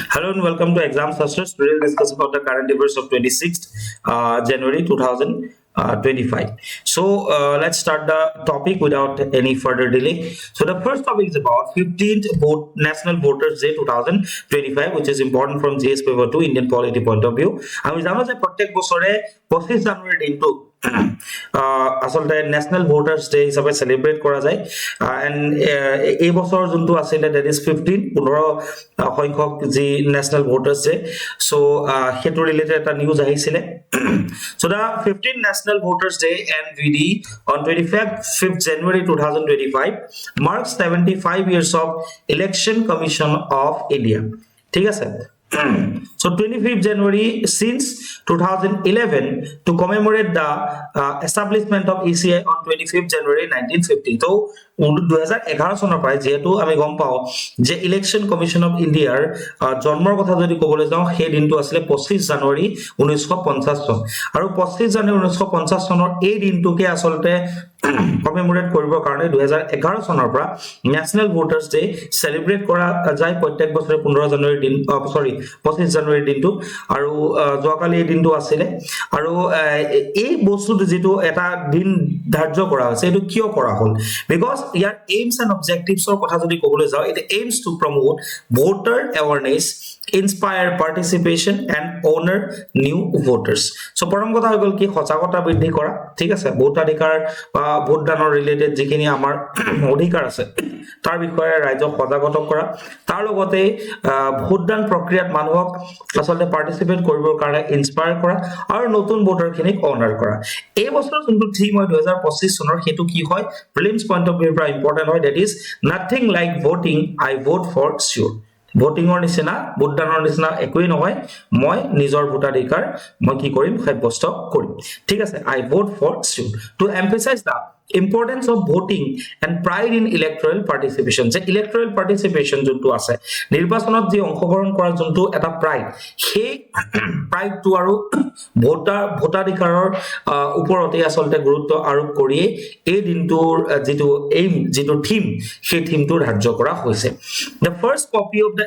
Hello and welcome to Exam Shastraz. Today we'll discuss about the current affairs of 26th January 2025. Let's start the topic without any further delay. So the first topic is about 15th National Voters Day 2025, which is important from GS paper 2 Indian polity point of view. আমি জানো যে প্রত্যেক বছরে 25 জানুয়ারি দিনটো আসলে national voters day হিসাবে celebrate করা যায় এন্ড এই বছৰ যোনটো আছিল দ্যাট ইজ 15 সংখ্যক যি ন্যাশনাল ভোটাৰ্স ডে সো হেতু ৰিলেটেড এটা নিউজ আহিছিল so the 15th National Voters Day NVD on 25th January 2025 marks 75 years of Election Commission of India ঠিক আছে so 25th January since 2011 to commemorate the establishment of ECI on 25th January 1950 so 2011 চনৰ পৰা যেহেতু আমি গম পাও যে election commission of ইন্ডিয়াৰ জন্মৰ কথা যদি কবলৈ যাও সেই দিনটো আছিল 25 জানুৱাৰী 1950 চন আৰু 25 জানুৱাৰী 1950 চনৰ এই দিনটোকে আসলতে কমেমোৰেট কৰিবৰ কাৰণে 2011 চনৰ পৰা ন্যাশনাল ভোটাৰ্স ডে সেলিব্ৰেট কৰা যায় প্ৰত্যেক বছৰে 15 জানুৱাৰী দিন সৰি 25 জানুৱাৰী দিনটো আৰু যোৱাকালি এই দিনটো আছিল আৰু এই বস্তুটো যেটো এটা দিন ধাৰ্য কৰা হৈছে এটো কিয় কৰা হ'ল because year aims and objectives or কথা যদি কবলৈ যাও it aims to promote voter awareness inspire participation and honor new voters so প্ৰথম কথা হৈ গল কি সজাগতা বৃদ্ধি কৰা ঠিক আছে ভোটাধিকাৰ বা ভোটদানৰ ৰিলেটেড যিখিনি আমাৰ অধিকাৰ আছে তাৰ বিষয়ে ৰাইজক সজাগত কৰা তাৰ লগতে ভোটদান প্ৰক্ৰিয়াত মানুহক আসলে পাৰ্টিসিপেট কৰিবৰ কাৰণে ইনস্পায়াৰ কৰা আৰু নতুন ভোটাৰখিনিক অনাৰ কৰা এই বছৰ যোনটো থিম হয় 2025 চনৰ হেতু কি হয় প্ৰিলিমছ পইণ্ট অফ ভিউ পৰা ইম্পৰ্টেন্ট হয় that is nothing like voting I vote for sure ভোটিংৰ নিচিনা ভোটদানৰ নিচিনা একোই নহয় মই নিজৰ ভোটাধিকাৰ মই কি কৰিম সাব্যস্ত কৰিম ঠিক আছে I vote for sure to emphasize the importance of voting and pride in electoral participation যে electoral participation যোনটো আছে নিৰ্বাচনত যে অংশগ্ৰহণ কৰা যোনটো এটা প্ৰাইড সেই প্ৰাইডটো আৰু ভোটাধিকাৰৰ ওপৰতে আসলতে গুৰুত্ব আৰোপ কৰি এই দিনটোৰ যিটো থিম সেই থিমটো ধাৰ্য কৰা হৈছে the first copy of the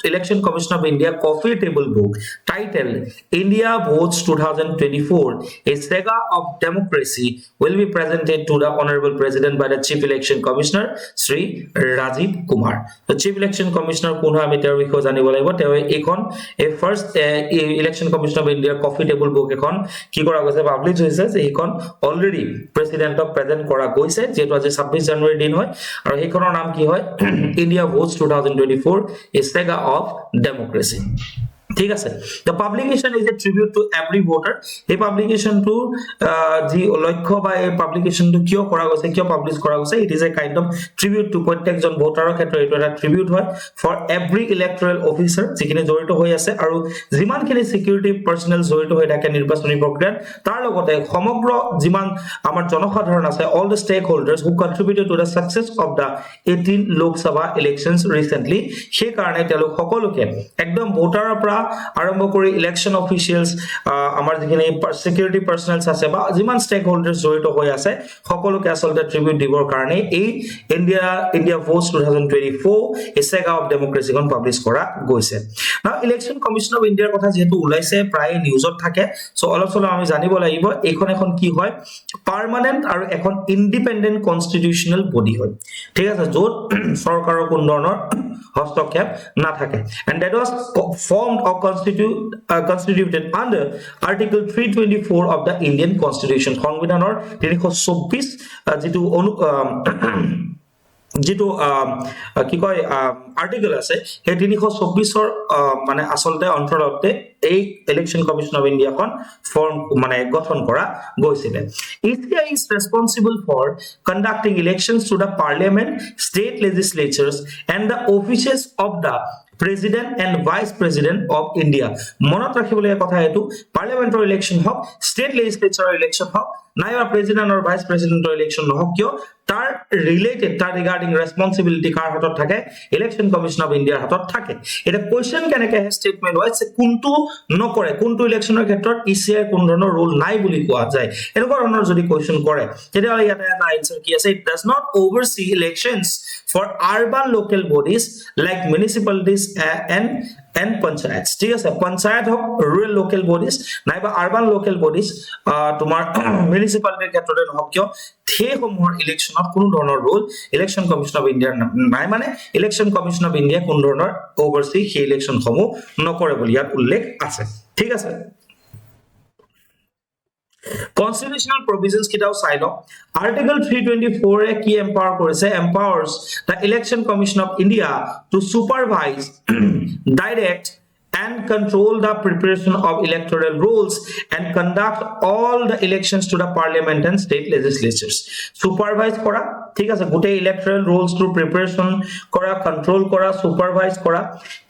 Election Commission of India coffee table book titled India Votes 2024 a saga of democracy will be presented to the Honorable President by the Chief Election Commissioner Sri Rajiv Kumar. The Chief Election Commissioner কোন হয় আমি তেওঁৰ বিষয়ে জানিব লাগিব তেওঁ এখন এই first Election Commission of India coffee table book এখন কি কৰা গৈছে পাবলিশ হৈছে যে এখন অলৰেডি প্ৰেসিডেন্টক প্ৰেজেন্ট কৰা গৈছে যেটো আজি 26 জানুৱাৰী দিন হয় আৰু এইখনৰ নাম কি হয় India Votes 2024 a saga of democracy ঠিক আছে the publication is a tribute to every voter এই publication to যি লক্ষ্য বা এই publication to কিয় কৰা গৈছে কিয় পাবলিশ কৰা গৈছে it is a kind of tribute to প্ৰত্যেকজন ভোটাৰৰ ক্ষেত্ৰত এটা tribute হয় for every electoral officer যিখিনি জড়িত হৈ আছে আৰু যিমানখিনি সিকিউৰিটি পাৰ্সনেল জড়িত হৈ থাকে নিৰ্বাচনী প্ৰক্ৰিয়াত তাৰ লগতে সমগ্ৰ যিমান আমাৰ জনসাধাৰণ আছে all the stakeholders who contributed to the success of the 18 Lok Sabha elections recently সেই কাৰণে তেওঁলোক সকলোকে একদম ভোটাৰৰ পৰা আৰম্ভ কৰি ইলেকশন অফিচিয়েলস আমাৰ যিখিনি সিকিউৰিটি পাৰ্সনেলস আছে বা যিমান ষ্টেক হোল্ডাৰ্স জড়িত হৈ আছে সকলোকে আসলতে ট্ৰিবিউট দিবৰ কাৰণে এই India votes 2024 A saga of democracy খন পাবলিশ কৰা গৈছে না ইলেকশন কমিশন অফ ইন্ডিয়াৰ কথা যেহেতু ওলাইছে প্ৰায় নিউজত থাকে সো অলপ চলপ আমি জানিব লাগিব এখন কি হয় পাৰ্মানেন্ট আৰু এখন ইন্ডিপেন্ডেন্ট কনস্টিটিউশনাল বডি হয় ঠিক আছে যত সৰকাৰৰ কোনো ধৰণৰ হস্তক্ষেপ না থাকে and that was formed or constituted under article 324 of the Indian Constitution সংবিধানৰ 324 যেটো কি কয় আৰ্টিকেল আছে সেই 324 মানে আসলতে অন্তৰ্গতে এই ইলেকশন কমিশন অফ ইন্ডিয়া খন ফৰ্ম মানে গঠন কৰা গৈছিল ECI is responsible for conducting elections to the parliament state legislatures and the offices of the President and Vice President of India মনত ৰাখিবলৈ কথা এটো পাৰ্লিয়ামেন্টৰ ইলেকশন হক স্টেট লেজিসলেচাৰৰ ইলেকশন হক নাইবা প্ৰেসিডেন্ট আৰু ভাইস প্ৰেসিডেন্টৰ ইলেকশন নহক কিয় তাৰ ৰিলেটেড তাৰ ৰিগাৰ্ডিং ৰেসপন্সিবিলিটি কাৰ হাতত থাকে ইলেকশন কমিশন অফ ইন্ডিয়াৰ হাতত থাকে এটা কোৱেশ্চন কেনেকে স্টেটমেন্ট হয় যে কোনটো নকৰে কোনটো ইলেকশনৰ ক্ষেত্ৰত ইচিআই কোন ধৰণৰ ৰোল নাই বুলি কোৱা যায় এনেকুৱা ধৰণৰ যদি কোৱেশ্চন কৰে তেতিয়াহলে ইয়াতে এটা আনসাৰ কি আছে it does not oversee elections for urban local bodies like municipalities and and panchayats ঠিক আছে panchayat হক rural local bodies নাইবা urban local bodies তোমাৰ municipality ক্ষেত্ৰতে নহক কিয় সেই সমূহৰ ইলেকশ্যনত কোনো ধৰণৰ ৰোল ইলেকশ্যন কমিশন অফ ইণ্ডিয়াৰ নাই মানে ইলেকশ্যন কমিশন অফ ইণ্ডিয়া কোনো ধৰণৰ ওভাৰসি সেই ইলেকশ্যন সমূহ নকৰে বুলি ইয়াত উল্লেখ আছে ঠিক আছে Constitutional provisions kitao side of Article 324 a key empower korise empowers the Election Commission of India to supervise direct and control the preparation of electoral rolls and conduct all the elections to the parliament and state legislatures supervise kora ঠিক আছে গোটে ইলেক্ট্ৰাল ৰুলস two preparation কৰা control কৰা সুপাৰভাইজ কৰা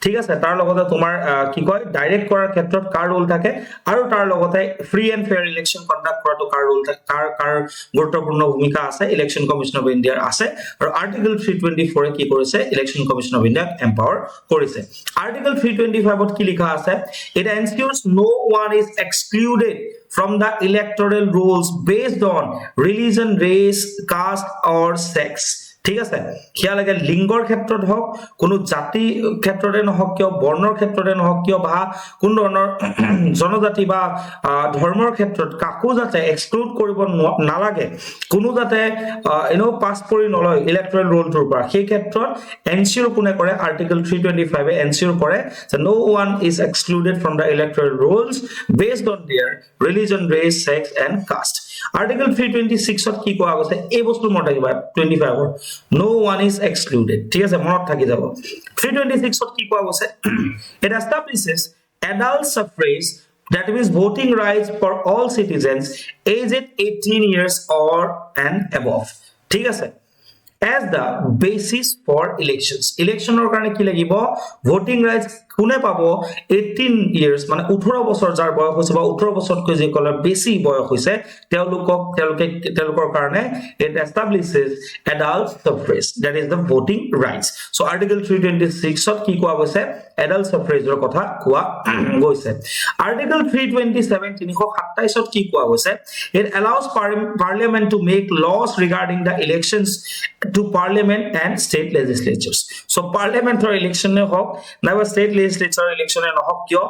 ঠিক আছে তাৰ লগতে তোমাৰ কি কয় ডাইৰেক্ট কৰাৰ ক্ষেত্ৰত কাৰ ৰোল থাকে আৰু তাৰ লগতে free and fair election conduct কৰাটো কাৰ ৰোল থাকে কাৰ গুৰুত্বপূৰ্ণ ভূমিকা আছে ইলেকশ্যন কমিশন অফ ইণ্ডিয়াৰ আছে আৰু আৰ্টিকল 324 এ কি কৰিছে ইলেকশ্যন কমিশন অফ ইণ্ডিয়াক এম্পাৱাৰ কৰিছে আৰ্টিকল 325 ত কি লিখা আছে it ensures no one is excluded from the electoral rolls based on religion, race, caste or sex. ঠিক আছে কিয়া লাগে লিংগৰ ক্ষেত্ৰত হক কোনো জাতি ক্ষেত্ৰতে নহক কিয় বৰ্ণৰ ক্ষেত্ৰতে নহক কিয় বা কোন ধৰণৰ জনজাতি বা ধৰ্মৰ ক্ষেত্ৰত কাকো যাতে এক্সক্লুড কৰিব নালাগে কোনো যাতে পাস কৰি নলয় ইলেক্ট্ৰল ৰোলটোৰ পৰা সেই ক্ষেত্ৰত এনচিওৰ কোনে কৰে আৰ্টিকল 325 এ এনচিওৰ কৰে যে no one is excluded from the electoral rolls based on their religion, race, sex and caste. Article 326 ত কি কোৱা গৈছে এই বস্তু মনত ৰাখিবা 25 ৰ no one is excluded ঠিক আছে মনত থাকি যাব 326 ত কি কোৱা গৈছে it establishes adult suffrage that means voting rights for all citizens aged 18 years or and above ঠিক আছে as the basis for elections electionৰ কাৰণে কি লাগিব voting rights কোনে পাব 18 years মানে 18 বছৰ যাৰ বয়স হৈছে বা 18 বছৰতকৈ যে কলৰ বেছি বয়স হৈছে তেওঁলোকৰ কাৰণে it establishes adult suffrage that is the voting rights so article 326 ত কি কোৱা গৈছে adult suffrage ৰ কথা কোৱা গৈছে article 327 327 ত কি কোৱা গৈছে it allows parliament to make laws regarding the elections to parliament and state legislatures so parliament or election ne hok nawa state legislature election e নহক কিয়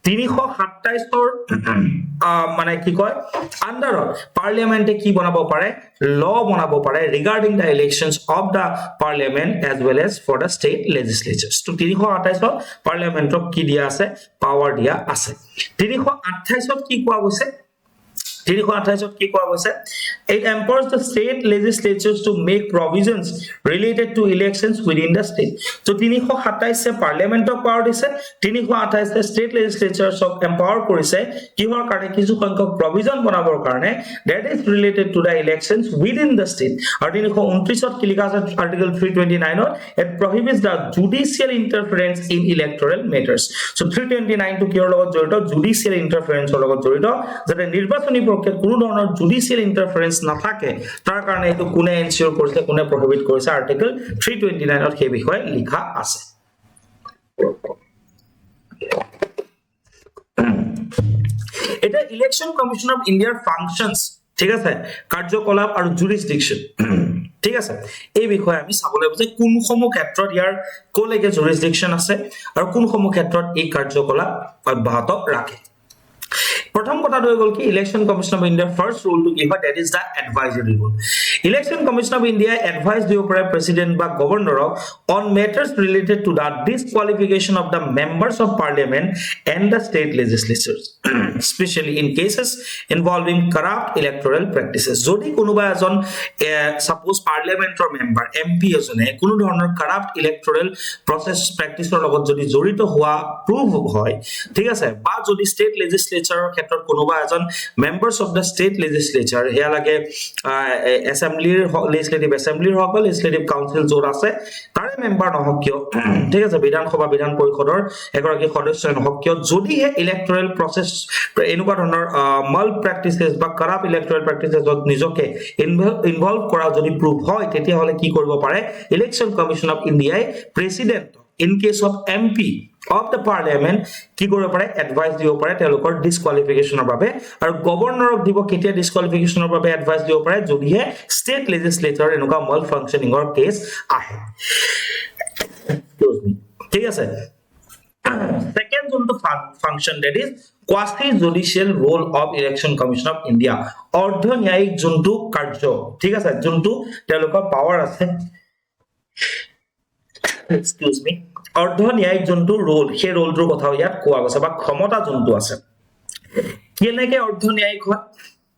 327 ৰ মানে কি কয় আন্ডাৰ পাৰ্লিয়ামেন্টে কি বনাব পাৰে ল বনাব পাৰে regarding the elections of the parliament as well as for the state legislatures তো 328 ত পাৰ্লিয়ামেন্টক কি দিয়া আছে পাৱাৰ দিয়া আছে 328 ত কি কোৱা গৈছে 328 কি কোৱা গৈছে it empowers the state legislatures to make provisions related to elections within the state so 327 se parliament of power দিছে 328 se state legislatures of empower কৰিছে কিহৰ কাৰণে কিছু সংখ্যক provision বনাবৰ কাৰণে that is related to the elections within the state আৰু 329 ত কি লিখা আছে article 329 to it prohibits the judicial interference in electoral matters so 329 to কিহৰ লগত জড়িত judicial interference ৰ লগত জড়িত যাতে নিৰ্বাচনী প্ৰক্ৰিয়াত কোনো ধৰণৰ judicial interference নাথাকে তাৰ কাৰণে এটো কোনে এনচিওৰ কৰিছে কোনে প্ৰহিবিট কৰিছে আৰ্টিকল 329 ত সেই বিষয়ে লিখা আছে এটা ইলেকশন কমিশন অফ ইন্ডিয়াৰ ফাংশনস ঠিক আছে কাৰ্যকলাপ আৰু জুৰিসডিকশন ঠিক আছে এই বিষয়ে আমি চাব লাগিব যে কোন সমূহ ক্ষেত্ৰত ইয়াৰ কোলেগে জুৰিসডিকশন আছে আৰু কোন সমূহ ক্ষেত্ৰত এই কাৰ্যকলাপ অব্যাহত ৰাখে প্ৰথম কথা হৈ গল কি ইলেকশন কমিশন অফ ইন্ডিয়াৰ first role to give that is the advisory role election commission of India advise দিব পাৰে প্ৰেসিডেন্ট বা গভৰ্ণৰক on matters related to the disqualification of the members of parliament and the state legislatures specially in cases involving corrupt electoral practices যদি কোনোবা এজন suppose পাৰ্লিয়ামেন্টৰ member MP এজনে কোনো ধৰণৰ কাৰাপ্ট ইলেক্টৰাল প্ৰসেস প্ৰেক্টিসৰ লগত যদি জড়িত হোৱা প্ৰুভ হয় ঠিক আছে বা যদি ষ্টেট লেজিসলেচাৰৰ ক্ষেত্ৰত কোনোবা এজন মেম্বাৰ্স অফ দা ষ্টেট লেজিসলেচাৰ হেয়া লাগে এসেম্বলিৰ লেজিসলেটিভ এসেম্বলিৰ হক বা লেজিসলেটিভ কাউন্সিল জোৰ আছে তাৰে মেম্বাৰ নহক কিয় ঠিক আছে বিধানসভা বিধান পৰিষদৰ এগৰাকী সদস্য নহক কিয় যদি হে ইলেক্টৰাল প্ৰসেস এনেকুৱা ধৰণৰ মাল প্ৰেক্টিসেস বা কাৰাপ্ট ইলেক্টৰাল প্ৰেক্টিসেছত নিজকে ইনভলভ কৰা যদি প্ৰুভ হয় তেতিয়া হলে কি কৰিব পাৰে ইলেকশন কমিশন অফ ইণ্ডিয়াই president in case of MP of the parliament কি কৰিব পাৰে এডভাইস দিব পাৰে তেওঁলোকৰ ডিসকুৱালিফিকেশনৰ বাবে আৰু গভৰ্ণৰক দিব কেতিয়া ডিসকুৱালিফিকেশনৰ বাবে এডভাইস দিব পাৰে যদি হে ষ্টেট লেজিসলেচাৰ এনেকুৱা মাল ফাংশনিংৰ কেস আহে ঠিক আছে second যোনটো function that is quasi judicial role of election commission of India অৰ্ধ ন্যায়িক যোনটো কাৰ্য ঠিক আছে যোনটো তেওঁলোকৰ পাৱাৰ আছে excuse me অৰ্ধ ন্যায়িক যোনটো ৰোল সেই ৰোলটোৰ কথা ইয়াত কোৱা গৈছে বা ক্ষমতা যোনটো আছে কেনেকে অৰ্ধ ন্যায়িক হয়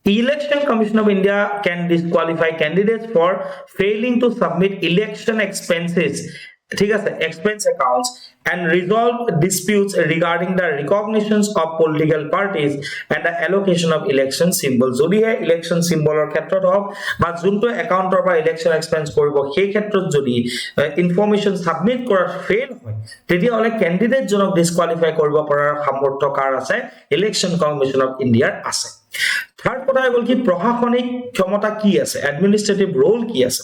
Election Commission of India can disqualify candidates for failing to submit election expenses ঠিক আছে expense accounts and resolve disputes regarding the recognitions of political parties and the allocation of election symbols যদি হে election symbolৰ ক্ষেত্ৰত হওক বা যোনটো একাউণ্টৰ পৰা election expense কৰিব সেই ক্ষেত্ৰত যদি ইনফৰমেশন সাবমিট কৰাত ফেইল হয় তেতিয়া হলে ক্যান্ডিডেট জনক ডিসকোয়ালিফাই কৰিব পৰাৰ সামৰ্থ্য কাৰ আছে ইলেকশন কমিশন অফ ইণ্ডিয়াৰ আছে থাৰ্ড কথা হ'ল কি প্ৰশাসনিক ক্ষমতা কি আছে এডমিনিষ্ট্ৰেটিভ ৰোল কি আছে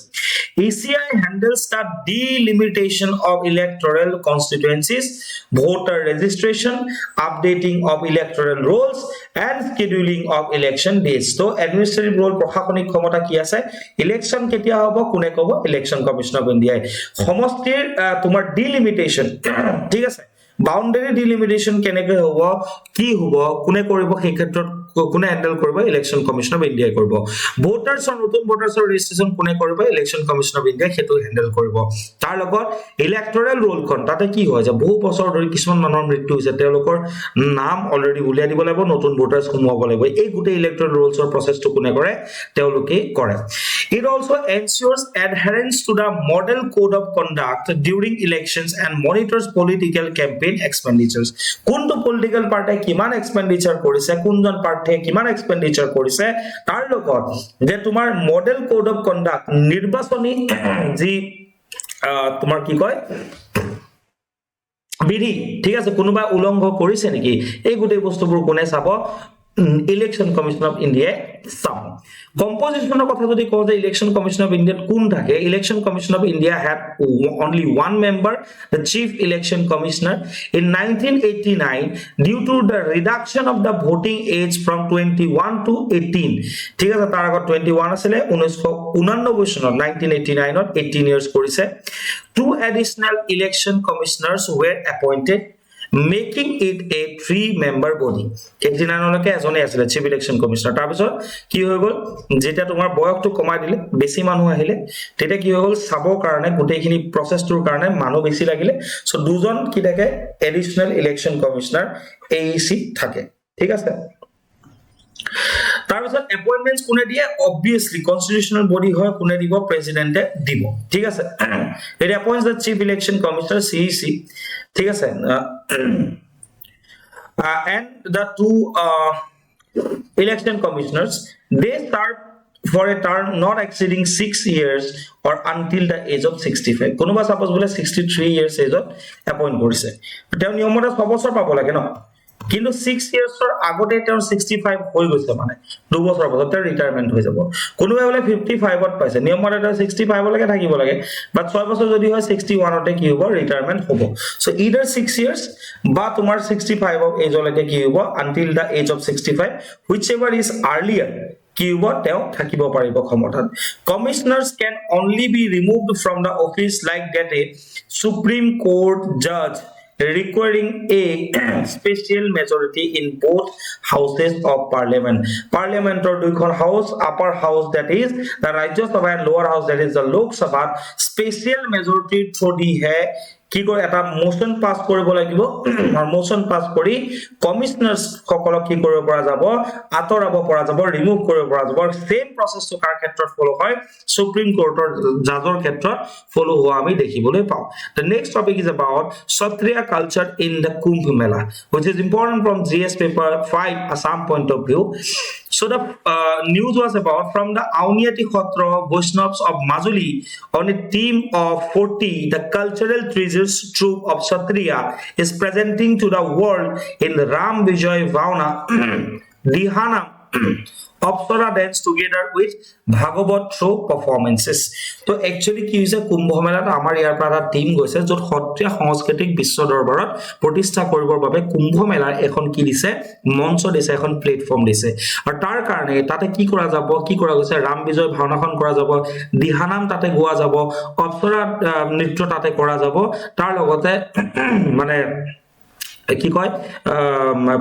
ECI handles the delimitation of electoral constituencies, voter registration, updating of electoral rolls, and scheduling of election dates. So, administrative role প্রশাসনিক ক্ষমতা কি আছে ইলেকশন কেতিয়া হ'ব কোনে ক'ব ইলেকশন কমিশন অফ ইণ্ডিয়া সমষ্টিৰ তোমাৰ ডিলিমিটেশন ঠিক আছে বাউন্ডাৰি ডিলিমিটেশন কেনেকৈ হ'ব কি হ'ব কোনে কৰিব সেই ক্ষেত্ৰত কোনে হ্যান্ডেল কৰিব ইলেকশন কমিশন অফ ইণ্ডিয়া কৰিব ভোটাৰছৰ নতুন ভোটাৰছৰ ৰেজিষ্ট্ৰেচন কোনে কৰিব ইলেকশন কমিশন অফ ইণ্ডিয়া হেতু হ্যান্ডেল কৰিব তাৰ লগত ইলেক্টৰেল ৰোলখন তাতে কি হয় যে বহু বছৰ ধৰি কিছুমান মানুহৰ মৃত্যু হৈছে তেওঁলোকৰ নাম অলৰেডি উলিয়াই দিব লাগিব নতুন ভোটাৰছ সোমাব লাগিব এই গোটেই ইলেক্টৰেল ৰোলছৰ প্ৰসেসটো কোনে কৰে তেওঁলোকে কৰে It also ensures adherence to the model code of conduct during elections and monitors political campaign expenditures. কোনটো পলিটিক্যাল পাৰ্টিয়ে কিমান এক্সপেন্ডিচাৰ কৰিছে কোনজন পাৰ্টিয়ে কিমান এক্সপেন্ডিচাৰ কৰিছে তাৰ লগত যে তোমাৰ মডেল কোড অফ কন্ডাক্ট নিৰ্বাচনী যি তোমাৰ কি কয় বিধি ঠিক আছে কোনোবা উলংঘ কৰিছে নেকি এই গোটেই বস্তুবোৰ কোনে চাব ইলেকশন কমিশন অফ ইণ্ডিয়া চাব কম্পোজিশনৰ কথা যদি কওঁ যে ইলেকশন কমিশন অফ ইণ্ডিয়াত কোন থাকে election commission of India had only one member the chief election commissioner in 1989 due to the reduction of the voting age from 21 to 18 ঠিক আছে তাৰ আগত 21 আছিল 1989 চনত 1989 ত 18 years কৰিছে two additional election commissioners were appointed making it a 3-member body 89 লকে এজনে আছিল চিফ ইলেকশন কমিশনাৰ তাৰ পিছত কি হৈ গল যেটা তোমাৰ বয়সটো কমাই দিলে বেছি মানুহ আহিলে তেতিয়া কি হৈ গল সাব কাৰণে গোটেইখিনি প্ৰসেসটোৰ কাৰণে মানুহ বেছি লাগিলে সো দুজন কি থাকে এডিশনাল ইলেকশন কমিশনাৰ AEC থাকে ঠিক আছে তাৰপিছত এপয়েন্টমেন্টস কোনে দিয়ে obviously constitutional body হয় কোনে দিব প্ৰেসিডেন্টে দিব ঠিক আছে it appoints the chief election commissioner CEC ঠিক আছে and the two election commissioners they serve for a term not exceeding 6 years or until the age of 65 কোনোবা সাপোজ বলে 63 years age appoint কৰিছে তেও নিয়মতে 6 বছৰ পাব লাগে ন কিন্তু 6 ইয়াৰ্ছৰ আগতে তেওঁ 65 হৈ গৈছে মানে 2 বছৰ পাছত তেওঁ ৰিটায়াৰমেন্ট হৈ যাব কোনোবাই বলে 55 ত পাইছে নিয়মতে তেওঁ 65 লৈকে থাকিব লাগে বাট 6 বছৰ যদি হয় 61 তে কি হ'ব ৰিটায়াৰমেন্ট হ'ব সো either 6 years বা তোমাৰ 65 of age লৈকে কি হ'ব until the age of 65 whichever is earlier কি হ'ব তেওঁ থাকিব পাৰিব ক্ষমতাত commissioners can only be removed from the office like that a supreme court judge requiring a special majority in both houses of parliament or duikhon house upper house that is the Rajya Sabha and lower house that is the Lok Sabha special majority thodi hai কি কয় এটা motion pass কৰিব লাগিব আৰু motion pass কৰি কমিশনাৰ্স সকলক কি কৰিব পৰা যাব আতৰাব পৰা যাব ৰিমুভ কৰিব পৰা যাব সেম প্ৰসেসটো কাৰ ক্ষেত্ৰত ফলো হয় সুপ্ৰিম কোৰ্টৰ জাজৰ ক্ষেত্ৰত ফলো হোৱা আমি দেখিবলৈ পাওঁ the next topic is about Sattriya culture in the Kumbh Mela which is important from GS paper 5 Assam point of view so the news was about from the Auniyati Khotra Vaishnavas of Majuli on a team of 40 the cultural treasures troupe of Sattriya is presenting to the world in the Ram Vijay Vauna Dihana Apsara dance together with Bhagavat show performances. So actually কি হৈছে কুম্ভ মেলাত আমাৰ ইয়াৰ পৰা team গৈছে যত সত্ৰীয়া সাংস্কৃতিক বিশ্ব দৰবাৰত প্ৰতিষ্ঠা কৰিবৰ বাবে কুম্ভ মেলাৰ এখন কি দিছে মঞ্চ দিছে এখন প্লেটফৰ্ম দিছে আৰু তাৰ কাৰণে তাতে কি কৰা যাব কি কৰা গৈছে ৰাম বিজয় ভাওনাখন কৰা যাব দিহানাম তাতে গোৱা যাব অপ্সৰা নৃত্য তাতে কৰা যাব তাৰ লগতে মানে কি কয়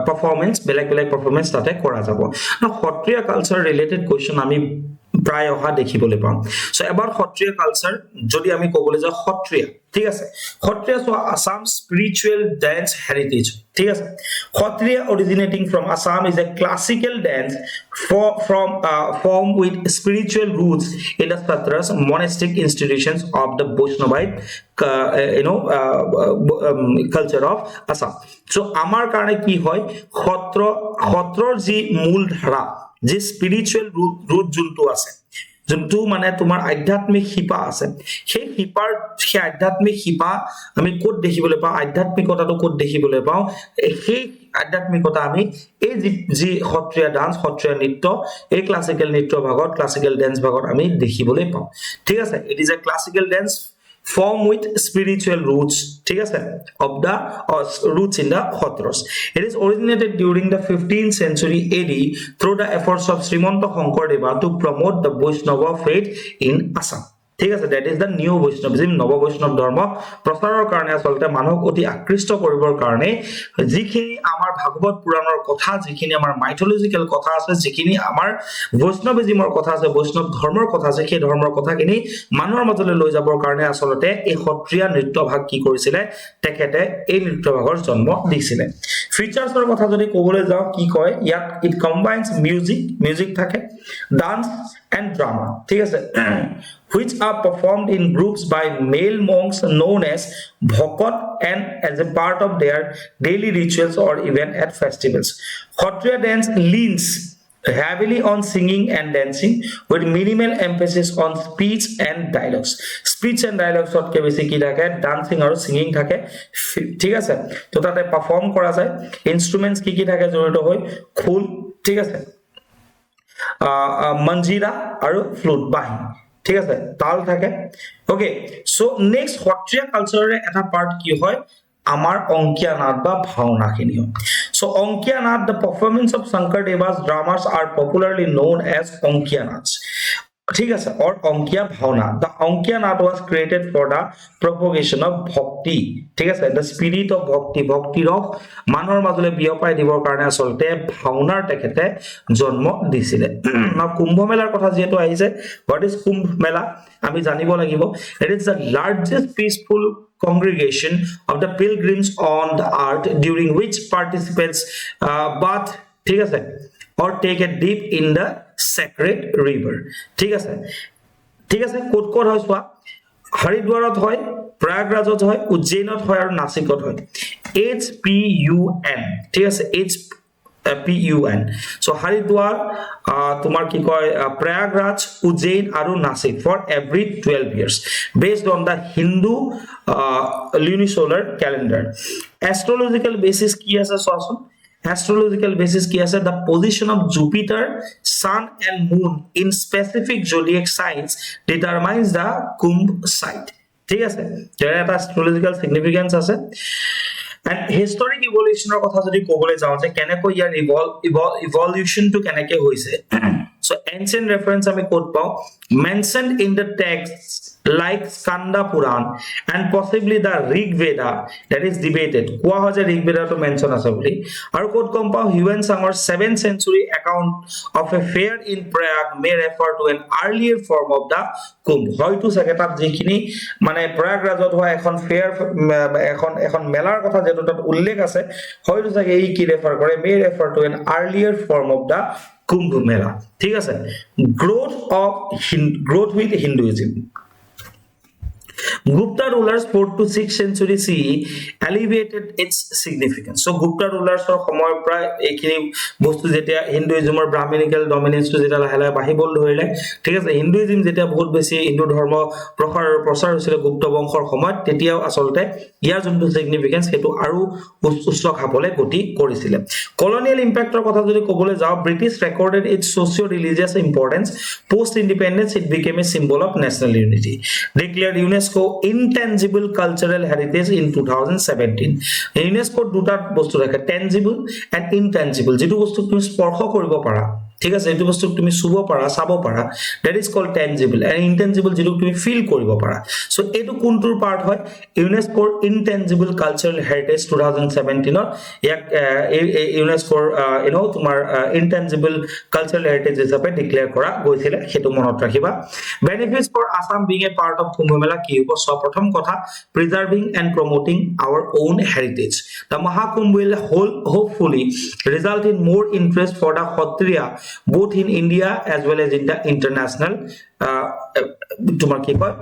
পাৰফৰম্যান্স বেলেগ বেলেগ পাৰফৰম্যান্স তাতে কৰা যাব না সত্ৰীয়া কালচাৰ ৰিলেটেড কোৱেশ্চন আমি প্ৰায় অহা দেখিবলৈ পাম সো এবাৰ সত্ৰীয়া কালচাৰ যদি আমি ক'বলৈ যাওঁ সত্ৰীয়া ঠিক আছে Sattriya so Assam spiritual dance heritage ঠিক আছে Sattriya originating from Assam is a classical dance form with spiritual roots in the Sattras monastic institutions of the Vaishnavite culture of Assam so আমাৰ কাৰণে কি হয় সত্ৰৰ যি মূল ধাৰা যে স্পিৰিচুৱেল ৰুট যোনটো আছে যোনটো মানে তোমাৰ আধ্যাত্মিক শিপা আছে সেই শিপাৰ সেই আধ্যাত্মিক শিপা আমি ক'ত দেখিবলৈ পাওঁ আধ্যাত্মিকতাটো ক'ত দেখিবলৈ পাওঁ সেই আধ্যাত্মিকতা আমি এই যি সত্ৰীয়া ডান্স সত্ৰীয়া নৃত্য এই ক্লাসিক্যাল নৃত্য ভাগত ক্লাসিক্যাল ডান্স ভাগত আমি দেখিবলৈ পাওঁ ঠিক আছে it is a classical dance form with spiritual roots ঠিক আছে of the roots in the Khatras it is originated during the 15th century AD through the efforts of Srimanta Shankardeva to promote the Vaishnava faith in Assam ঠিক আছে that is the new Vaishnavism নৱ বৈষ্ণৱ ধৰ্ম প্ৰচাৰৰ কাৰণে আসলতে মানুহক অতি আকৃষ্ট কৰিবৰ কাৰণে যিখিনি আমাৰ ভাগৱত পুৰাণৰ কথা যিখিনি আমাৰ মাইথোলজিক্যাল কথা আছে যিখিনি আমাৰ বৈষ্ণৱিজমৰ কথা আছে বৈষ্ণৱ ধৰ্মৰ কথা আছে সেই ধৰ্মৰ কথাখিনি মানুহৰ মাজলৈ লৈ যাবৰ কাৰণে আসলতে এই সত্ৰীয়া নৃত্য ভাগ কি কৰিছিলে তেখেতে এই নৃত্য ভাগৰ জন্ম দিছিলে ফিচাৰ্ছৰ কথা যদি ক'বলৈ যাওঁ কি কয় ইয়াত ইট কম্বাইন্স মিউজিক থাকে ডান্স and drama ঠিক আছে which are performed in groups by male monks known as bhakot and as a part of their daily rituals or even at festivals Khatriya dance leans heavily on singing and dancing with minimal emphasis on speech and dialogues ot ke beshi ki thake dancing aru singing thake ঠিক আছে তো তাতে perform করা যায় instruments কি থাকে জড়িত হয় খোল ঠিক আছে manjira aru flute bahi ঠিক আছে তাল থাকে ওকে সো নেক্সট সত্ৰীয়া কালচাৰৰ এটা পাৰ্ট কি হয় আমাৰ অংকিয়া নাট বা ভাওনা খিনি সো অংকিয়া নাট the performance of Shankardeva's dramas are popularly known as Ankiya নাচ ঠিক আছে or Ankiya Bhaona the Ankiya নাট was created for the propagation of bhakti ঠিক আছে the spirit of bhakti of মানুহৰ মাজলৈ বিয়পাই দিবৰ কাৰণে আসলতে ভাওনাৰ তেখেতে জন্ম দিছিলে না কুম্ভ মেলাৰ কথা যেটো আহিছে what is কুম্ভ মেলা আমি জানিব লাগিব it is the largest peaceful congregation of the pilgrims on the earth during which participants bath ঠিক আছে or take a dip in the sacred river ঠিক আছে কোট হয় সোয়া হৰিদ্বাৰত হয় প্ৰয়াগৰাজত হয় উজ্জয়িনত হয় আৰু নাসিকত হয় HPUN ঠিক আছে HPUN so হৰিদ্বাৰ তোমাৰ কি কয় প্ৰয়াগৰাজ উজ্জয়িন আৰু Nashik for every 12 years based on the Hindu lunisolar calendar astrological basis কি আছে সোয়াসন astrological basis কি আছে the position of Jupiter sun and moon in specific zodiac signs determines the Kumbh site ঠিক আছে এর একটা astrological significance আছে and historic evolution এর কথা যদি কবলৈ যাও যে কেনেকৈ ইয়াৰ evolution to কেনেকৈ হৈছে so ancient reference আমি কোট পাও mentioned in the texts like Skanda Puran and possibly the Rig Veda that is debated কোৱা হয় যে Rig Veda to mention আছে বুলি আৰু কোট কম পাও Yuan Sangor 7th century account of a fair in Prague may refer to an earlier form of the Kumbh হয়তো সেকেটাত যিখিনি মানে প্ৰয়াগৰাজত হয় এখন ফেয়াৰ এখন মেলাৰ কথা যেটো তাত উল্লেখ আছে হয়তো সাকে এই কি ৰেফাৰ কৰে may refer to an earlier form of the Kumbh Mela ঠিক আছে growth with Hinduism Gupta rulers 4th to 6th century CE elevated its significance. So Gupta rulers or সময় প্রায় এখিনি বস্তু যেটা হিন্দুইজমৰ ব্ৰাহ্মণিকেল ডমিনেন্সটো যেটা লাহে বাহিবল ধৰিলে ঠিক আছে হিন্দুইজম যেটা বহুত বেছি হিন্দু ধৰ্ম প্ৰচাৰ হৈছিল গুপ্ত বংশৰ সময়ত তেতিয়াও আসলতে ইয়াৰ যোনটো সিগনিফিকেন্স হেতু আৰু উচ্চ খাপলে গতি কৰিছিল কলোনিয়েল ইম্প্যাক্টৰ কথা যদি ক'বলৈ যাও British recorded it's socio religious importance post independence it became a symbol of national unity declared UNESCO intangible cultural heritage in 2017 UNESCO দুটা বস্তু ৰাখে tangible and intangible যেটো বস্তু তুমি স্পৰ্শ কৰিব পাৰা ঠিক আছে এইটো বস্তু তুমি চুব পাৰা চাব পাৰা that is called tangible and intangible যেটো তুমি ফিল কৰিব পাৰা সো এইটো কোনটোৰ পাৰ্ট হয় ইউনেস্কোৰ ইনটেনজিবল কালচাৰেল হেৰিটেজ 2017 ত ইয়াক ইউনেস্কোৰ তোমাৰ ইনটেনজিবল কালচাৰেল হেৰিটেজ হিচাপে ডিক্লেয়াৰ কৰা গৈছিল হেতু মনত ৰাখিবা benefits for Assam being a part of Kumbh Mela কি হ'ব সব প্ৰথম কথা preserving and promoting our own heritage the Mahakumbh will hopefully result in more interest for the Sattriya both in India as well as in the international তোমাৰ কি কয়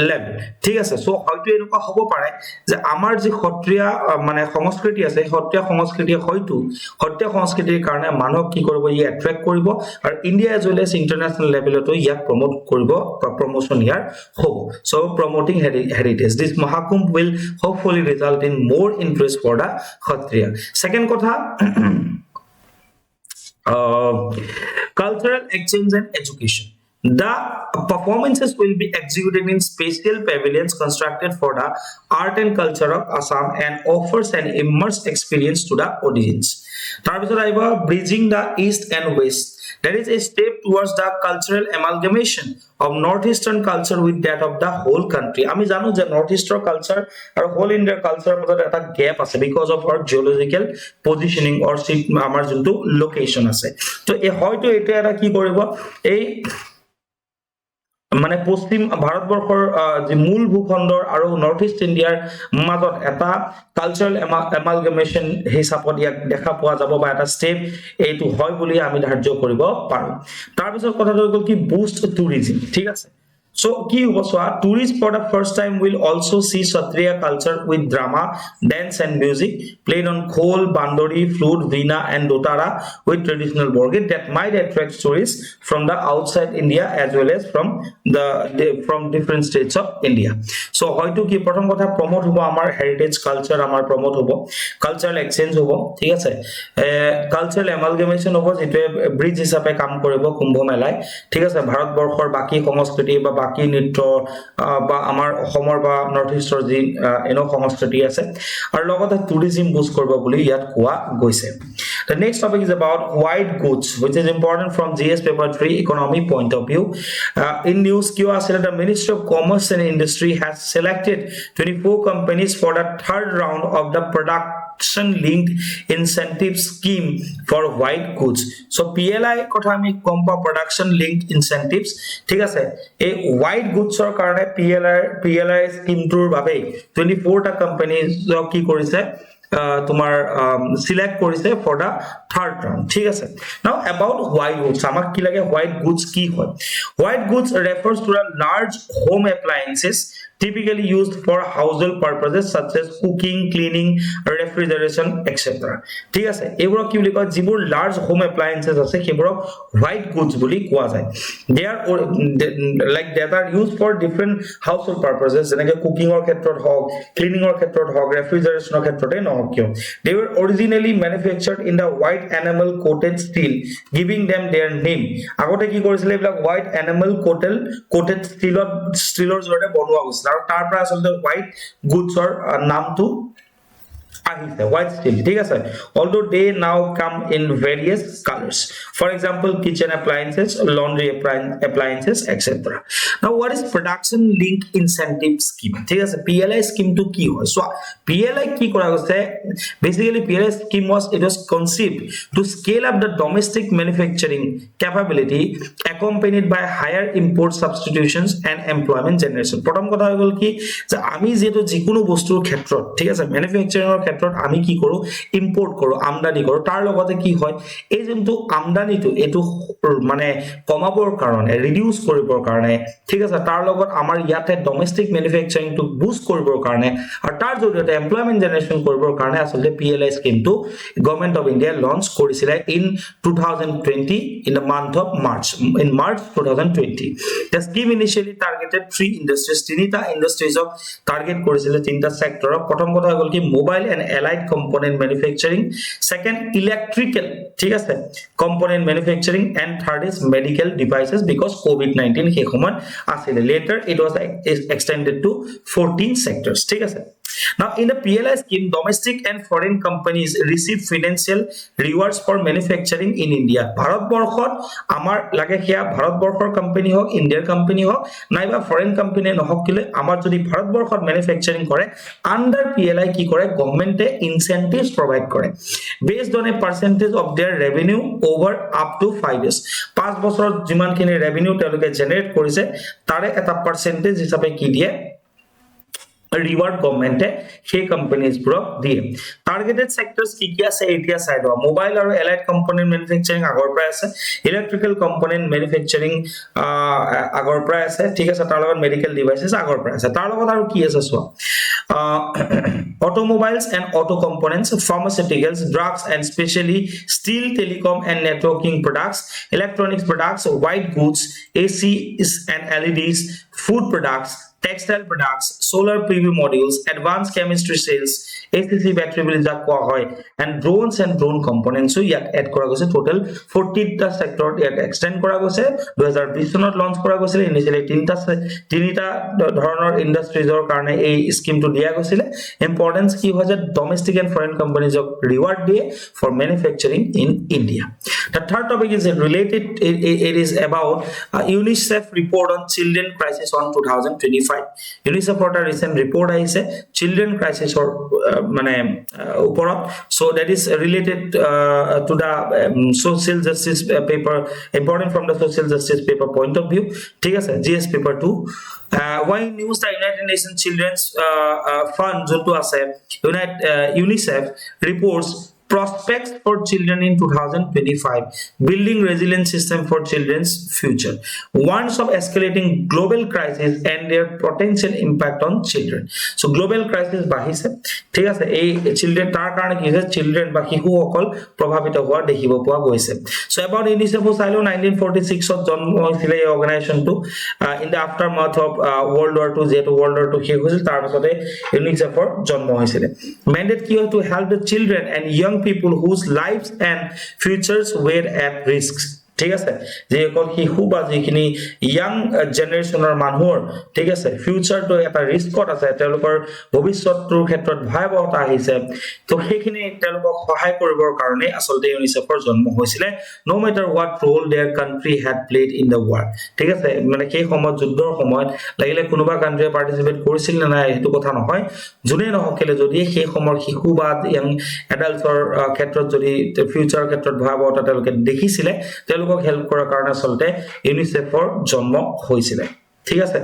level ঠিক আছে সো হয়তো এনেকুৱা হ'ব পাৰে যে আমাৰ যে সত্ৰীয়া মানে সংস্কৃতি আছে সত্ৰীয়া সংস্কৃতি হয়তো সত্ৰীয়া সংস্কৃতিৰ কাৰণে মানুহ কি কৰিব ই এট্ৰাক্ট কৰিব আৰু India as well as international লেভেলতো ইয়াক প্ৰমোট কৰিব প্ৰমোশন ইয়াৰ হ'ব so promoting heritage this Mahakumbh will hopefully result in more interest for the Sattriya second কথা cultural exchange and education the performances will be executed in special pavilions constructed for the art and culture of Assam and offers an immersive experience to the audience. Tarpisot aiba bridging the east and west. That is a step towards the cultural amalgamation of northeastern culture with that of the whole country. Ami janu je northeastern culture or whole India culture mojot eta gap ase because of our geological positioning or amar juntu location ase. To e hoyto eta era ki koribo ei মানে পশ্চিম ভাৰতবৰ্ষৰ যে মূল ভূখণ্ডৰ আৰু north east ইণ্ডিয়াৰ মাজত এটা cultural এমালগামেশন হিচাপত ইয়াক দেখা পোৱা যাব বা এটা ষ্টেপ এইটো হয় বুলি আমি ধাৰ্য কৰিব পাৰো তাৰ পিছত কথাটো হ'ল কি বুষ্ট টুৰিজম ঠিক আছে So, ki hoboswa tourists for the first time will also see Sattriya culture with drama, dance and music played on khol, bandori, flute, veena and dotara with traditional borgit that might attract tourists from the outside India as well as from different states of India. So, hoyto ki prothom kotha promote hobo amar heritage culture amar promote hobo cultural exchange hobo thik ache cultural amalgamation hobo jete bridge hisabe kam koribo Kumbh Melai thik ache bharat borkhor baki সংস্কৃতি বা বাকি নৃত্য বা আমাৰ অসমৰ বা north ইষ্টৰ যি এনো সংস্কৃতি আছে আৰু লগতে টুৰিজম বুষ্ট কৰিব বুলি ইয়াত কোৱা গৈছে The next topic is about white goods, which is important from GS paper 3 economy point of view. In news, the Ministry of Commerce and Industry has selected 24 companies for the third round of the production-linked incentive scheme for white goods. So PLI kotha ami kompa production-linked incentives. ঠিক আছে এই white goods or karone PLI scheme tour babe 24 ta companies ki korise তোমার select কৰিছে for the third round ঠিক আছে now about white goods আমাক কি লাগে white goods কি হয় white goods refers to a large home appliances typically used for household purposes such as cooking cleaning refrigeration etc ঠিক আছে এবোৰ কি বুলি কয় যিবোৰ large home appliances আছে সেইবোৰক white goods বুলি কোৱা যায় they are like that are used for different household purposes যেনেকৈ cooking or ক্ষেত্ৰত হওক cleaning or ক্ষেত্ৰত হওক refrigeration or ক্ষেত্ৰতে নহওক they were originally manufactured in the white enamel coated steel giving them their name agote ki korisile ebla white enamel coated steelor jore bonwa hoyse aru tar pra asol white goods or naam to ahise white steel ঠিক আছে although they now come in various colors for example kitchen appliances laundry appliances etc now what is production link incentive scheme ঠিক আছে PLI scheme to ki hoy so PLI ki kora hoyse basically PLI scheme was conceived to scale up the domestic manufacturing capability accompanied by higher import substitutions and employment generation prothom kotha hol ki je ami jeto jikunu bostur khetrot ঠিক আছে manufacturing ক্ষেত্ৰত আমি কি কৰো import কৰো আমদানি কৰো তাৰ লগতে কি হয় এই যোনটো আমদানিটো এটো মানে কমাবৰ কাৰণে ৰিডিউস কৰিবৰ কাৰণে ঠিক আছে তাৰ লগত আমাৰ ইয়াতে ডমেস্টিক ম্যানুফ্যাকচাৰিং টু বুষ্ট কৰিবৰ কাৰণে আৰু তাৰ জৰিয়তে এমপ্লয়মেন্ট জেনাৰেশন কৰিবৰ কাৰণে আসলে PLI scheme to government of India launch কৰিছিল in 2020 in the month of March in March 2020 the scheme initially targeted three industries tinita industries of target কৰিছিল তিনটা সেক্টৰ প্ৰথম কথা হ'ল কি mobile and allied component manufacturing second electrical ঠিক আছে component manufacturing and third is medical devices because covid-19 he সময়ত আছিল later it was extended to 14 sectors ঠিক আছে Now in the PLI scheme, domestic and foreign companies receive financial rewards for manufacturing in India. ভাৰতবৰ্ষত আমাৰ লাগে সেয়া ভাৰতবৰ্ষৰ company হওক, ইণ্ডিয়াৰ কোম্পানী হওক, নাইবা ফৰেন কোম্পানী নহওক কিলে আমাৰ যদি ভাৰতবৰ্ষত ম্যানুফ্যাকচাৰিং কৰে আন্ডাৰ PLI কি কৰে গভৰ্নমেন্টে ইনসেন্টিভস প্ৰভাইড কৰে based on a percentage of their revenue over up to 5 years. 5 বছৰত যিমানখিনি ৰেভিনিউ তেওঁলোকে জেনাৰেট কৰিছে তাৰে এটা পার্সেন্টেজ হিচাপে কি দিয়ে reward government সেই companies brok দিয়ে targeted sectors কি কি আছে এতিয়া সাইড মোবাইল আৰু allied component manufacturing আগৰ পৰা আছে electrical component manufacturing আগৰ পৰা আছে ঠিক আছে তাৰ লগত medical devices আগৰ পৰা আছে তাৰ লগত আৰু কি আছে so automobiles and auto components pharmaceuticals drugs and especially steel telecom and networking products electronics products white goods ACs and LEDs food products textile products solar PV modules advanced chemistry cells ACC battery বুলি যা কোৱা হয় and drones and drone components ইয়াত add কৰা গৈছে total 40 টা sector ইয়াত extend কৰা গৈছে 2020 চনত লঞ্চ কৰা গৈছিল ইনিশিয়ালি তিনিটা ধৰণৰ ইন্ডাস্ট্ৰিজৰ কাৰণে এই স্কিমটো দিয়া গৈছিল ইম্পৰ্টেন্স কি হয় যে ডমেস্টিক এন্ড ফৰেন কোম্পানিজক ৰিৱাৰ্ড দিয়ে for manufacturing in India the third topic is related it is about UNICEF report on children crisis on 2025 UNICEF for a recent report aise children crisis or মানে উপৰত so that is related to the social justice paper important from the social justice paper point of view ঠিক আছে GS paper 2 why news the United Nations children's fund jonto ase UNICEF reports prospects for children in 2025 building resilient system for children's future warns of escalating global crisis and their potential impact on children so global crisis bahise ঠিক আছে এই children tar karone ki hoise children ba hihu okol probabhito howa dekhibo poa goise so about UNICEF sailo 1946 ot jonmo hoisile ei organization to in the aftermath of world war 2 jeto world war 2 he hoisil tar pasote UNICEF or jonmo hoisile mandate ki to help the children and young people whose lives and futures were at risks ঠিক আছে যে কোন হিহু বা যিখিনি young জেনাৰেচনৰ মানুহৰ ঠিক আছে future তো এটা ৰিস্কত আছে তেওঁলোকৰ ভৱিষ্যতৰ ক্ষেত্ৰত ভয়াবহতা আহিছে তো সেইখিনি তেওঁলোকক সহায় কৰিবৰ কাৰণে আসলতে ইউনিসেফৰ জন্ম হৈছিল no matter what role their country had played in the war ঠিক আছে মানে সেই সময়ত যুদ্ধৰ সময়ত লাগিলে কোনোবা কান্ট্ৰিয়ে পাৰ্টিসিপেট কৰিছিল না নাই এটো কথা নহয় জুনে নহকলে যদি সেই সময়ৰ শিশু বা ইয়াং এডাল্টৰ ক্ষেত্ৰত যদি ফিউচাৰ ক্ষেত্ৰত ভয়াবহতা তেওঁলোকে দেখিছিলে তেওঁলোকক হেল্প কৰাৰ কাৰণে চলতে ইউনিসেফৰ জন্ম হৈছিল ঠিক আছে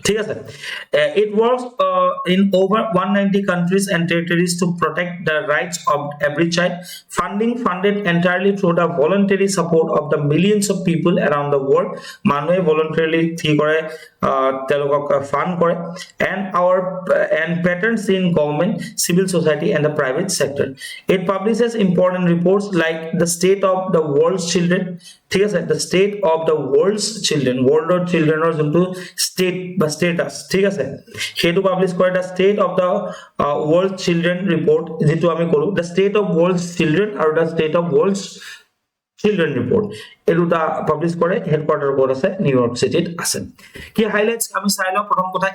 ঠিক আছে it works in over 190 countries and territories to protect the rights of every child funding funded entirely through the voluntary support of the millions of people around the world manue voluntarily thi kore telok fund kore and patterns in government civil society and the private sector it publishes important reports like the state of the world's children ঠিক আছে the state of the world's children world or children or jonto state বা status ঠিক আছে হেতু publish কৰে the state of the world children report যেটো আমি কৰো the state of world's children আৰু the state of world's children report এৰুটা পাবলিশ কৰে হেডকোয়াৰ্টাৰ কোড আছে নিউ ইয়ৰ্ক সিটিত আছে কি হাইলাইটস আমি চাইলো প্ৰথম কথা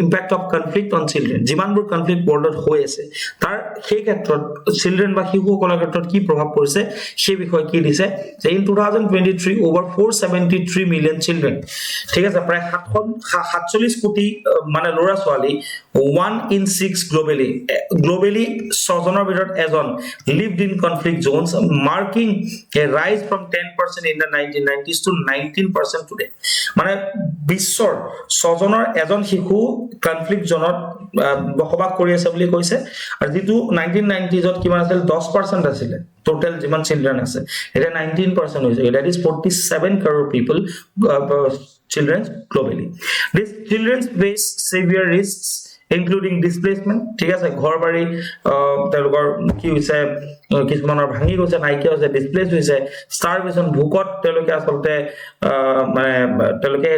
impact of conflict on children জিমানবোৰ কনফ্লিক্ট ওয়াৰ্ল্ডত হৈ আছে তাৰ সেই ক্ষেত্ৰত চিলড্ৰেন বা শিশুসকলৰ ক্ষেত্ৰত কি প্ৰভাৱ পৰিছে সেই বিষয় কি দিছে যে ইন 2023 over 473 million children ঠিক আছে প্ৰায় 47 কোটি মানে লৰা ছোৱালী 1 in 6 globally ছজনৰ ভিতৰত এজন lived in conflict zones marking a rise from 10% in the 1990s to 19% today মানে বিশ্বৰ ছজনৰ এজন শিশু কনফ্লিক্ট জোনত বসবাস কৰি আছে বুলি কৈছে আৰু যেটো 1990s ত কিমান আছিল 10% আছিল total jiman children ase eta 19% hoise that is 47 crore people children globally these children face severe risks including displacement ঠিক আছে ঘৰ বাৰী তেওঁলোকৰ কি হৈছে কিছুমানৰ ভাঙি গৈছে নাইকিয়া হৈছে ডিসপ্লেস হৈছে starvation ভোকত তেওঁলোকে আসলতে মানে তেওঁলোকে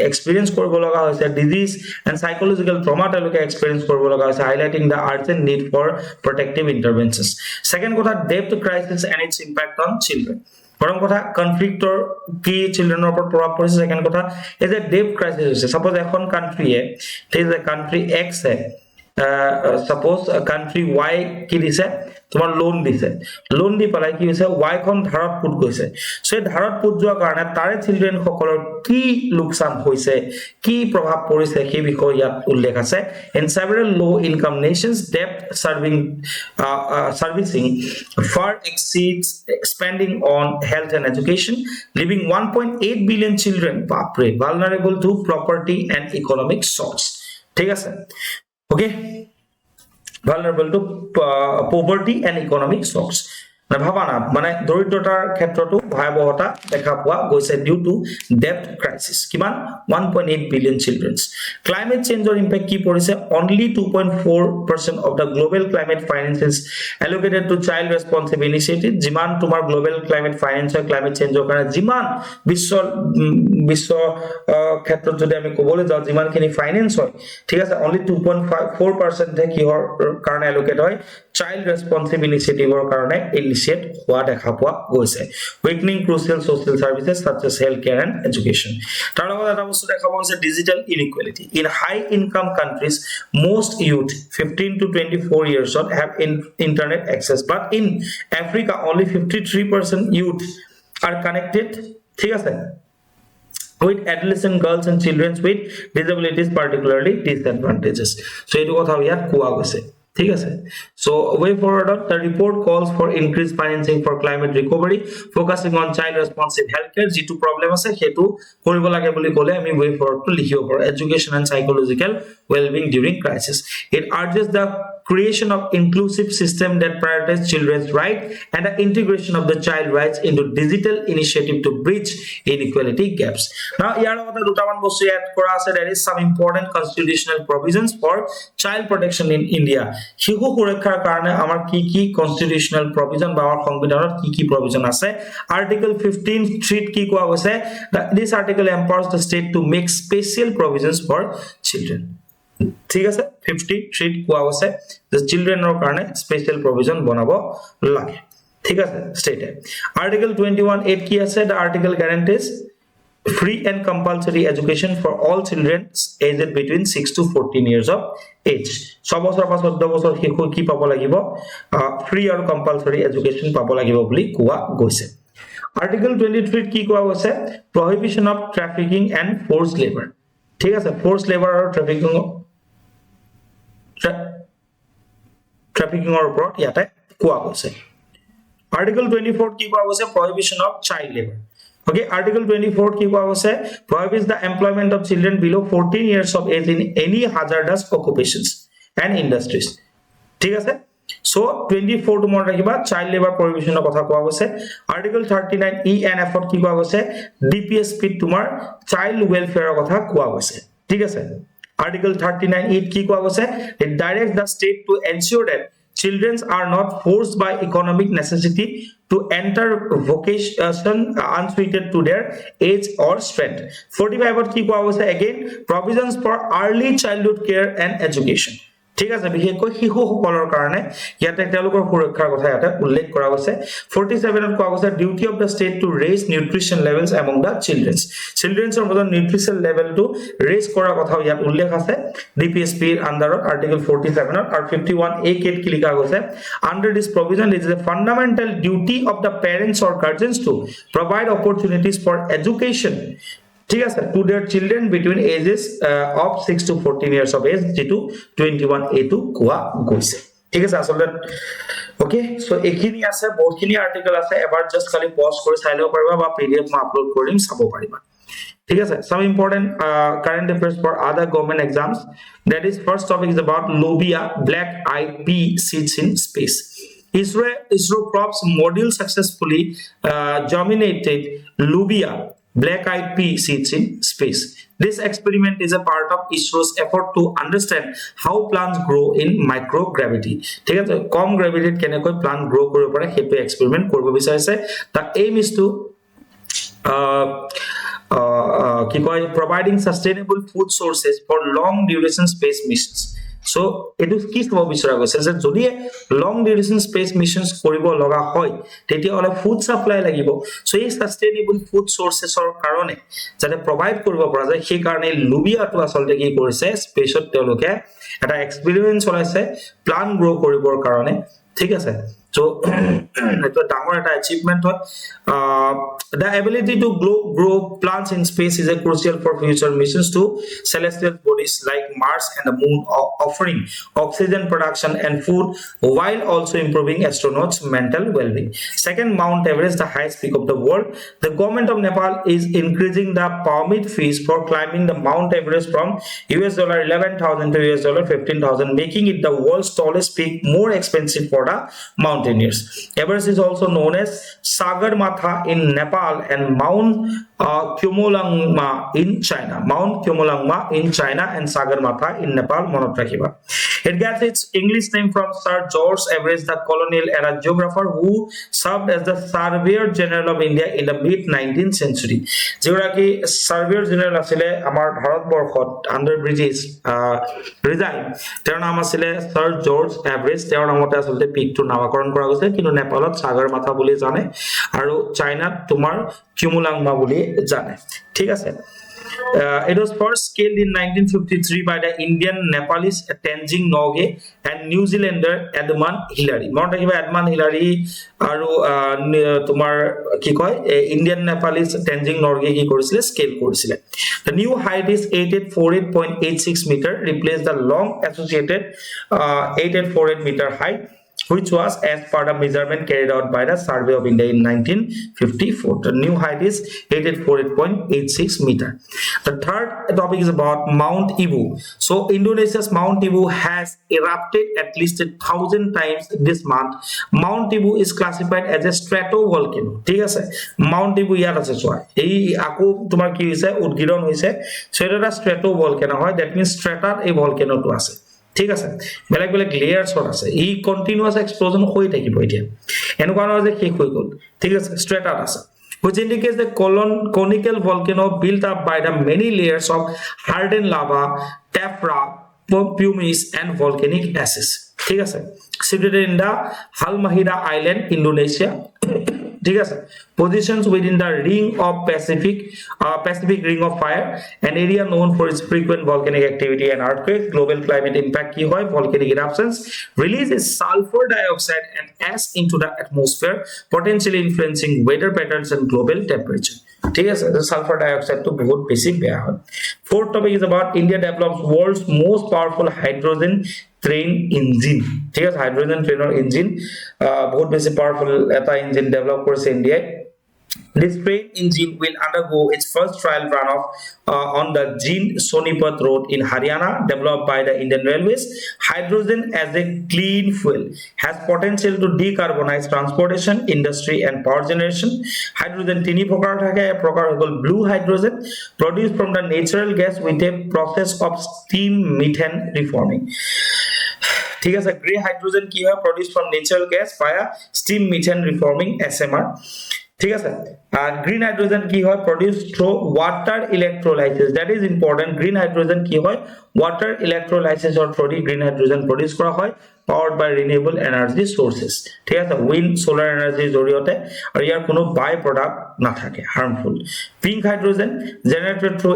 এক্সপেৰিয়েন্স কৰিব লগা হৈছে ডিজিজ এন্ড সাইকোলজিক্যাল ট্ৰমা তেওঁলোকে এক্সপেৰিয়েন্স কৰিব লগা হৈছে highlighting the urgent need for protective interventions second কথা debt crisis and its impact on children প্ৰথম কথা কনফ্লিক্টৰ কি চিলড্ৰেনৰ ওপৰত প্ৰভাৱ পৰিছে সেকেন্ড কথা is a debt crisis হৈছে সাপোজ এখন কান্ট্ৰিয়ে ঠিক আছে কান্ট্ৰি এক্স এ সাপোজ কান্ট্ৰি ওয়াই কি দিছে তোমাৰ লোন দি পেলাই কি হৈছে ওয়াই খন ধাৰত পুট গৈছে সো ধাৰত পুট যোৱাৰ কাৰণে তাৰে চিলড্ৰেন সকলৰ কি লোকসান হৈছে কি প্ৰভাৱ পৰিছে সেই বিষয় ইয়াত উল্লেখ আছে in several low income nations debt servicing far exceeds spending on health and education leaving 1.8 billion children vulnerable to property and economic shocks ঠিক আছে okay vulnerable to poverty and economic shocks না ভাবা না মানে দৰিদ্ৰতাৰ ক্ষেত্ৰটো ভয়াবহতা দেখা পোৱা গৈছে due to debt crisis কিমান 1.8 billion children climate change or impact কি পৰিছে only 2.4% of the global climate finance is allocated to child responsive initiative যিমান তোমাৰ global climate finance or climate change ৰ কাৰণে যিমান বিশ্ব ক্ষেত্ৰত যদি আমি ক'বলৈ যাওঁ যিমানখিনি ফাইনান্স হয় ঠিক আছে only 2.4% হে কিহৰ কাৰণে allocate হয় child responsive initiative or karone initiate hua dekha poa goise weakening crucial social services such as healthcare and education tar logot eta bostu dekha poa hoise digital inequality in high income countries most youth 15 to 24 years old have internet access but in Africa only 53% youth are connected thik ase with adolescent girls and children with disabilities particularly disadvantages so etu kotha yat koa goise ঠিক আছে so way forward the report calls for increased financing for climate recovery focusing on child responsive healthcare jitu problem ase hetu koribo lage boli kole ami way forward to likhibo par education and psychological well-being during crisis it urges the creation of inclusive system that prioritize children's right and the integration of the child rights into digital initiative to bridge inequality gaps now yar oda duta man bostu add kora ase there is some important constitutional provisions for child protection in India শিশু সুৰক্ষাৰ কাৰণে আমাৰ কি constitutional provision বা আমাৰ সংবিধানত কি provision আছে আৰ্টিকল 15 3 কি কোৱা হৈছে this article empowers the state to make special provisions for children ঠিক আছে 53 কোৱা হৈছে যে চিলড্ৰেনৰ কাৰণে স্পেশাল প্ৰভিজন বনাব লাগে ঠিক আছে স্টেটে আৰ্টিকল 21 8 কি আছে the article guarantees free and compulsory education for all children aged between 6 to 14 years of age 6 বছৰ পৰা 14 বছৰ শিশু কি পাব লাগিব free আৰু compulsory education পাব লাগিব বুলি কোৱা গৈছে article 23 কি কোৱা গৈছে prohibition of trafficking and forced labor ঠিক আছে forced labor আৰু trafficking ৰ ওপৰত ইয়াতে কোৱা গৈছে article 24 কি কোৱা গৈছে prohibition of child labor okay article 24 ki koa hoise prohibits the employment of children below 14 years of age in any hazardous occupations and industries thik ase so 24 to mon rakhiba child labor prohibition er kotha koa hoise article 39 e and f ki koa hoise dpsp tumar child welfare er kotha koa hoise thik ase article 39 e ki koa hoise it directs the state to ensure that children are not forced by economic necessity to enter vocation unsuited to their age or strength 45 or ki koa hoise again provisions for early childhood care and education ঠিক আছে বিশেষকৈ শিশু সকলৰ কাৰণে ইয়াতে তেওঁলোকৰ সুৰক্ষাৰ কথা ইয়াতে উল্লেখ কৰা হৈছে 47 ত কোৱা হৈছে duty of the state to raise nutrition levels among the চিলড্ৰেনছৰ মধ্যে নিউট্ৰিশন লেভেলটো ৰেজ কৰাৰ কথা ইয়াত উল্লেখ আছে ডিপিএছপি ৰ আন্ডাৰত আৰ্টিকল 47 আৰু 51 a কেট কি লিখা গৈছে under this provision it is a fundamental duty of the parents or guardians to provide opportunities for education ঠিক আছে to their children between ages of 6 to 14 years of age যেটো 21 a to কোৱা গৈছে ঠিক আছে আসলে ওকে সো এখিনি আছে বহুতখিনি আৰ্টিকেল আছে এবাৰ জাস্ট খালি পজ কৰি চাই লব পাৰিবা বা পিডিএফ মই আপলোড কৰিম চাব পাৰিবা ঠিক আছে some important current affairs for other government exams that is first topic is about lobia black eyed pea seeds in space ISRO probes module successfully germinated lobia black eyed pea seeds in space This experiment is a part of ISRO's effort to understand how plants grow in microgravity. ঠিক আছে, কম গ্ৰেভিটিত কেনেকৈ plant grow কৰিব পাৰে সেইটো experiment কৰিব বিচাৰিছে. The aim is to providing sustainable food sources for long duration space missions. So etu ki hobo bichara goise je jodi long duration space missions koribo loga hoy tetia ole food supply lagibo. So ei sustainable food sources or karone jate provide koribo pora jay sei karone lobia to asolte ki korise space ot teloke eta experiment cholaise plant grow koribor karone. ঠিক আছে, so eto dangor eta achievement hoy. The ability to grow plants in space is a crucial for future missions to celestial bodies like Mars and the Moon, offering oxygen production and food while also improving astronauts' mental well-being. Second, Mount Everest, the highest peak of the world. The government of Nepal is increasing the permit fees for climbing the Mount Everest from $11,000 to $15,000, making it the world's tallest peak, more expensive for the mountaineers. Everest is also known as Sagarmatha in Nepal and Mount Kyomalangma in China. Mount Kyomalangma in China and Sagarmatha in Nepal. Monot rakhiba. It gets its English name from Sir George Everest, the colonial era geographer who served as the Surveyor General of India in the mid 19th century. Jogoraki Surveyor General asile amar Bharat borkhot under British resign. Ter naam asile Sir George Everest. Ter namote asolte peak to namakaron kora goise kintu Nepalot Sagarmatha boli jane aru China tumar Kyomalangma boli jane. ঠিক আছে, it was first scaled in 1953 by the Indian Nepalese Tenzing Norgay and New Zealander Edmund Hillary. Mon rakhiba Edmund Hillary aru tumar ki koy Indian Nepalese Tenzing Norgay ki korisile scale korisile. The new height is 8848.86 meter, replaced the long associated 8848 meter height, which was as part of measurement carried out by the Survey of India in 1954. The new height is 8848.86 meter. The third topic is about Mount Ibu. So Indonesia's Mount Ibu has erupted at least 1,000 times this month. Mount Ibu is classified as a stratovolcano. ঠিক আছে, Mount Ibu ইয়াত আছে চোৱা এই আকো তোমাৰ কি হৈছে উদ্গীৰণ হৈছে, so এটা stratovolcano হয়, that means strata এই volcano টো আছে. ঠিক আছে, বেলেগ বেলেগ লেয়ার্স আছে, ই কন্টিনিউয়াস এক্সপ্লোজন হৈ থাকিব এতিয়া এনেকুৱা নহয় যে শেষ হৈ গল. ঠিক আছে, স্ট্ৰেটাৰ আছে which indicates the conical volcano built up by the many layers of hardened lava, tephra, pumice and volcanic ashes. ঠিক আছে, situated in the Halmahera Island, Indonesia. ঠিক আছে, positions within the ring of Pacific ring of fire, an area known for its frequent volcanic activity and earthquakes. Global climate impact ki hoy, volcanic eruptions releases sulfur dioxide and ash into the atmosphere, potentially influencing weather patterns and global temperature. ঠিক আছে, sulphur dioxide তো বহুত বেশি বেয়া হয়. Fourth topic is about India develops world's most powerful hydrogen train engine. ঠিক আছে, hydrogen ট্ৰেনৰ engine বহুত বেশি পাওয়াৰফুল এটা ইঞ্জিন ডেভেলপ কৰিছে ইন্ডিয়ায়. This train engine will undergo its first trial runoff on the Jind Sonipat road in Haryana, developed by the Indian Railways. Hydrogen as a clean fuel has potential to decarbonize transportation, industry and power generation. Hydrogen tini prokar thake, a prokar called blue hydrogen produced from the natural gas with a process of steam methane reforming. ঠিক আছে, grey hydrogen কি হয়, produced from natural gas via steam methane reforming SMR. ঠিক আছে, আর green hydrogen কি হয়, produced through water electrolysis. That is important. Green hydrogen কি হয়, water electrolysis or through green hydrogen produce করা হয় powered by renewable energy sources. ঠিক আছে, wind, solar energy জৰিয়তে আৰু ইয়াৰ কোনো বাই প্ৰডাক্ট নাথাকে harmful. Pink hydrogen generated through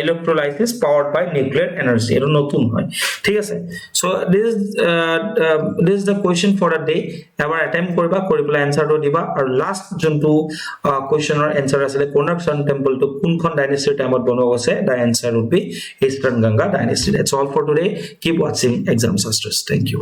electrolysis powered by nuclear energy. এটো নতুন হয়. ঠিক আছে, so this is the question for a day. এবাৰ attempt কৰিবা, কৰি পেলাই answer দিবা আৰু last যোনটো questioner answer আছিল Konark Sun Temple to কোনখন dynasty টাইমত বনোৱা হৈছে, the answer would be Eastern Ganga dynasty. That's all for today. Keep watching Exam Shastraz. Thank you.